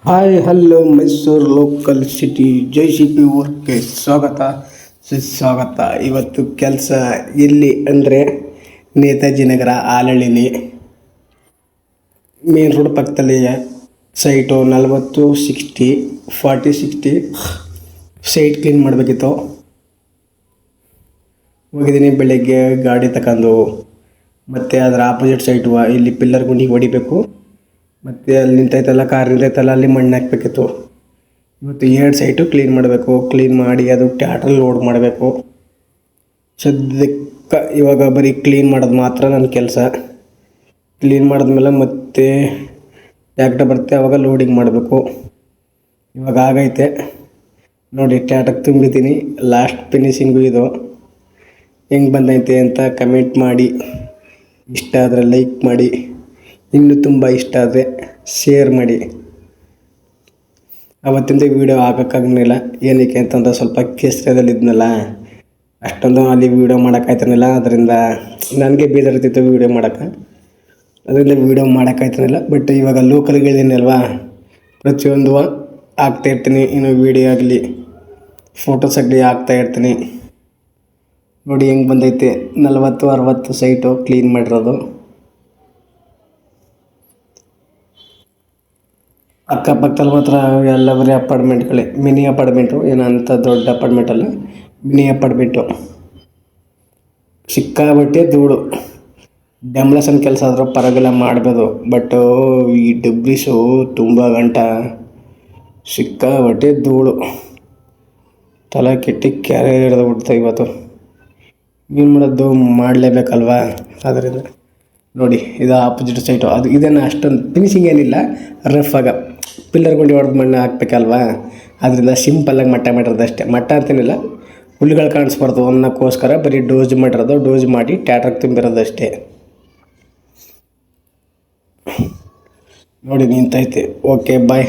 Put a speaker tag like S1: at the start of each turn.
S1: Hi hello Mysuru local city JCP ಊರಿಗೆ ಸ್ವಾಗತ ಸುಸ್ವಾಗತ. ಇವತ್ತು ಕೆಲಸ ಎಲ್ಲಿ ಅಂದರೆ ನೇತಾಜಿ ನಗರ ಆಲಳ್ಳಿಲಿ ಮೇನ್ ರೋಡ್ ಪಕ್ಕದಲ್ಲಿ ಸೈಟು 40-60 ಸೈಟ್ ಕ್ಲೀನ್ ಮಾಡಬೇಕಿತ್ತು. ಹೋಗಿದ್ದೀನಿ ಬೆಳಗ್ಗೆ ಗಾಡಿ ತಗೊಂಡು. ಮತ್ತು ಅದರ ಆಪೋಸಿಟ್ ಸೈಟು ಇಲ್ಲಿ ಪಿಲ್ಲರ್ ಗುಂಡಿಗೆ ಹೊಡಿಬೇಕು. ಮತ್ತು ಅಲ್ಲಿ ನಿಂತೈತಲ್ಲ ಕಾರ್ ನಿಂತೈತಲ್ಲ ಅಲ್ಲಿ ಮಣ್ಣು ಹಾಕಬೇಕಿತ್ತು. ಇವತ್ತು 2 ಸೈಟು ಕ್ಲೀನ್ ಮಾಡಬೇಕು. ಕ್ಲೀನ್ ಮಾಡಿ ಅದು ಟ್ಯಾಕ್ಟ್ರಲ್ಲಿ ಲೋಡ್ ಮಾಡಬೇಕು. ಸದ್ಯಕ್ಕೆ ಇವಾಗ ಬರೀ ಕ್ಲೀನ್ ಮಾಡೋದು ಮಾತ್ರ ನನ್ನ ಕೆಲಸ. ಕ್ಲೀನ್ ಮಾಡಿದ್ಮೇಲೆ ಮತ್ತೆ ಟ್ಯಾಕ್ಟರ್ ಬರುತ್ತೆ, ಆವಾಗ ಲೋಡಿಂಗ್ ಮಾಡಬೇಕು. ಇವಾಗ ಆಗೈತೆ ನೋಡಿ, ಟ್ಯಾಕ್ಟರ್ಗೆ ತುಂಬಿದ್ದೀನಿ. ಲಾಸ್ಟ್ ಫಿನಿಶಿಂಗು ಇದು. ಹೆಂಗೆ ಬಂದೈತೆ ಅಂತ ಕಮೆಂಟ್ ಮಾಡಿ. ಇಷ್ಟ ಆದರೆ ಲೈಕ್ ಮಾಡಿ, ಇನ್ನೂ ತುಂಬ ಇಷ್ಟ ಆದರೆ ಶೇರ್ ಮಾಡಿ. ಅವತ್ತಿಂದ ವೀಡಿಯೋ ಹಾಕೋಕ್ಕಾಗಲಿಲ್ಲ. ಏನಕ್ಕೆ ಅಂತಂದ್ರೆ ಸ್ವಲ್ಪ ಕೆಸ್ರದಲ್ಲಿದ್ದನಲ್ಲ, ಅಷ್ಟೊಂದು ಅಲ್ಲಿ ವೀಡಿಯೋ ಮಾಡೋಕ್ಕಾಯ್ತಿರಲಿಲ್ಲ. ಅದರಿಂದ ನನಗೆ ಬೇಜಾರಿರ್ತಿತ್ತು ವೀಡಿಯೋ ಮಾಡೋಕ್ಕೆ. ಅದರಿಂದ ವೀಡಿಯೋ ಮಾಡೋಕ್ಕಾಯ್ತಿರಲಿಲ್ಲ. ಬಟ್ ಇವಾಗ ಲೋಕಲ್ಗೆ ಇದ್ದೀನಿ ಅಲ್ವಾ, ಪ್ರತಿಯೊಂದು ಹಾಕ್ತಾಯಿರ್ತೀನಿ. ಇನ್ನು ವೀಡಿಯೋ ಆಗಲಿ ಫೋಟೋಸ್ ಆಗಲಿ ಹಾಕ್ತಾಯಿರ್ತೀನಿ. ನೋಡಿ ಹೆಂಗೆ ಬಂದೈತೆ. 40-60 ಸೈಟು ಕ್ಲೀನ್ ಮಾಡಿರೋದು. ಅಕ್ಕಪಕ್ಕದಲ್ಲಿ ಮಾತ್ರ ಎಲ್ಲ ಬರೀ ಅಪಾರ್ಟ್ಮೆಂಟ್ಗಳೇ, ಮಿನಿ ಅಪಾರ್ಟ್ಮೆಂಟು. ಏನಂತ ದೊಡ್ಡ ಅಪಾರ್ಟ್ಮೆಂಟ್ ಅಲ್ಲ, ಮಿನಿ ಅಪಾರ್ಟ್ಮೆಂಟು. ಸಿಕ್ಕಾಬಟ್ಟೆ ಧೂಳು. ಡೆಮ್ಲಸನ್ ಕೆಲಸ ಆದರೂ ಪರವಾಗಿಲ್ಲ ಮಾಡ್ಬೋದು. ಬಟ್ ಈ ಡಬ್ಬಿಸು ತುಂಬ ಗಂಟ ಸಿಕ್ಕಾಬಟ್ಟೆ ಧೂಳು. ತಲೆ ಕೆಟ್ಟಿ ಕ್ಯಾರೆ ಹಿಡಿದು ಬಿಡ್ತಾ ಇವತ್ತು. ಏನು ಮಾಡೋದು, ಮಾಡಲೇಬೇಕಲ್ವಾ. ಅದರಿಂದ ನೋಡಿ, ಇದು ಆಪೋಸಿಟ್ ಸೈಟು. ಅದು ಇದನ್ನು ಅಷ್ಟೊಂದು ಫಿನಿಶಿಂಗ್ ಏನಿಲ್ಲ, ರಫ್ ಆಗ ಪಿಲ್ಲರ್ ಗುಂಡಿ ಹೊಡೆದು ಮಣ್ಣು ಹಾಕ್ಬೇಕಲ್ವಾ. ಅದರಿಂದ ಸಿಂಪಲ್ಲಾಗಿ ಮಟ್ಟ ಮಾಡಿರೋದು ಅಷ್ಟೇ. ಮಟ್ಟ ಅಂತೇನಿಲ್ಲ, ಹುಲ್ಲುಗಳು ಕಾಣಿಸ್ಬಾರ್ದು ಅನ್ನೋಕ್ಕೋಸ್ಕರ ಬರೀ ಡೋಸ್ ಮಾಡಿರೋದು. ಡೋಸ್ ಮಾಡಿ ಟ್ಯಾಟ್ರಿಗೆ ತುಂಬಿರೋದು ಅಷ್ಟೇ. ನೋಡಿ ನಿಂತೈತೆ. Okay bye.